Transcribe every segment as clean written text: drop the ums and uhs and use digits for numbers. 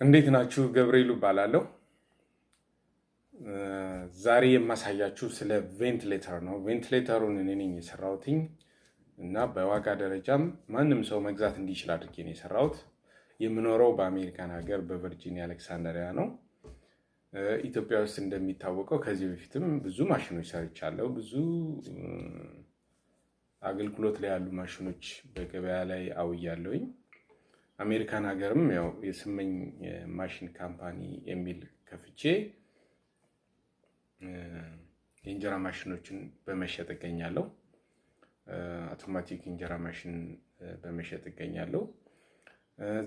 እንዴት ናችሁ? ገብርኤሉ እባላለሁ። ዛሬ የማሳያችሁ ስለ ቬንቲሌተር ነው። ቬንቲሌተሩን እኔ ነኝ የሰራሁት እና በዋጋ ደረጃም ማንም ሰው መግዛት እንዲችል አድርጌ ነው የሰራሁት። የምኖረው በአሜሪካን ሀገር በቨርጂኒያ አሌክሳንደሪያ ነው። ኢትዮጵያ ውስጥ እንደሚታወቀው ከዚህ በፊትም ብዙ ማሽኖች ሰርቻለሁ። ብዙ አገልግሎት ላይ ያሉ ማሽኖች በገበያ ላይ አውያለሁኝ። አሜሪካን ሀገርም ያው የስመኝ ማሽን ካምፓኒ የሚል ከፍቼ የእንጀራ ማሽኖችን በመሸጥ እገኛለሁ። አውቶማቲክ እንጀራ ማሽን በመሸጥ እገኛለሁ።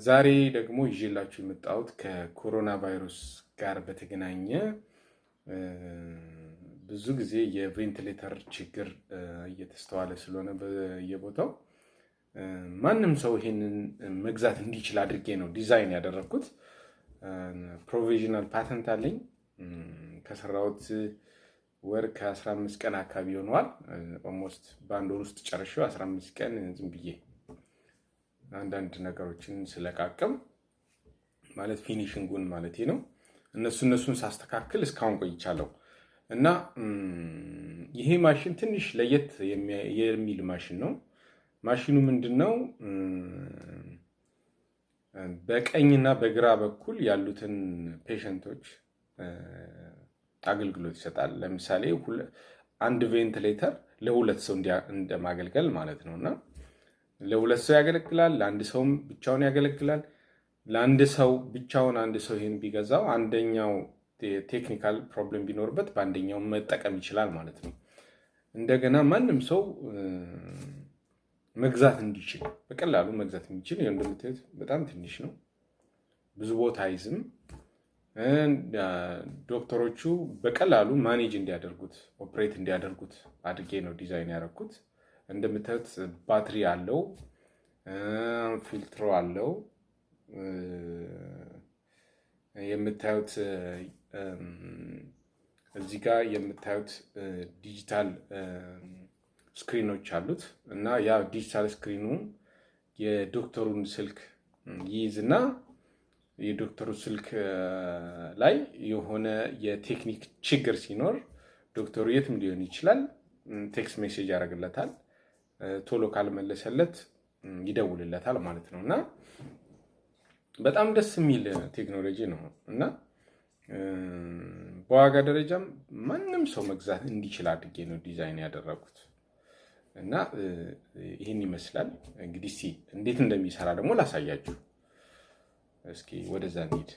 ዛሬ ደግሞ ይዤላችሁ የመጣሁት ከኮሮና ቫይረስ ጋር በተገናኘ ብዙ ጊዜ የቬንቲሌተር ችግር እየተስተዋለ ስለሆነ በየቦታው ማንም ሰው ይሄንን መግዛት እንዲችል አድርጌ ነው ዲዛይን ያደረኩት። ፕሮቪዥናል ፓተንት አለኝ። ከሰራሁት ወር ከ15 ቀን አካባቢ ሆኗል። ኦልሞስት በአንድ ወር ውስጥ ጨርሼው 15 ቀን ዝም ብዬ አንዳንድ ነገሮችን ስለቃቀም ማለት ፊኒሽንጉን ማለት ነው እነሱን ሳስተካክል እስካሁን ቆይቻለሁ። እና ይሄ ማሽን ትንሽ ለየት የሚል ማሽን ነው። ማሽኑ ምንድነው? በቀኝና በግራ በኩል ያሉትን ፔሸንቶች አገልግሎት ይሰጣል። ለምሳሌ አንድ ቬንቲሌተር ለሁለት ሰው እንደማገልገል ማለት ነውና ለሁለት ሰው ያገለግላል። ለአንድ ሰውም ብቻውን ያገለግላል። ለአንድ ሰው ብቻውን አንድ ሰው ይሄን ቢገዛው አንደኛው ቴክኒካል ፕሮብሌም ቢኖርበት በአንደኛው መጠቀም ይችላል ማለት ነው። እንደገና ማንም ሰው መግዛት እንዲችል በቀላሉ መግዛት የሚችል እንደምታዩት በጣም ትንሽ ነው። ብዙ ቦታ አይዝም። ዶክተሮቹ በቀላሉ ማኔጅ እንዲያደርጉት ኦፕሬት እንዲያደርጉት አድርጌ ነው ዲዛይን ያደረኩት። እንደምታዩት ባትሪ አለው፣ ፊልትሮ አለው። የምታዩት እዚህ ጋር የምታዩት ዲጂታል ስክሪኖች አሉት እና ያ ዲጂታል ስክሪኑ የዶክተሩን ስልክ ይይዝና የዶክተሩ ስልክ ላይ የሆነ የቴክኒክ ችግር ሲኖር ዶክተሩ የትም ሊሆን ይችላል ቴክስት ሜሴጅ ያደርግለታል። ቶሎ ካልመለሰለት ይደውልለታል ማለት ነው። እና በጣም ደስ የሚል ቴክኖሎጂ ነው እና በዋጋ ደረጃም ማንም ሰው መግዛት እንዲችል አድርጌ ነው ዲዛይን ያደረኩት። እና ይህን ይመስላል እንግዲህ። እንዴት እንደሚሰራ ደግሞ ላሳያችሁ። እስኪ ወደዛ እንሂድ።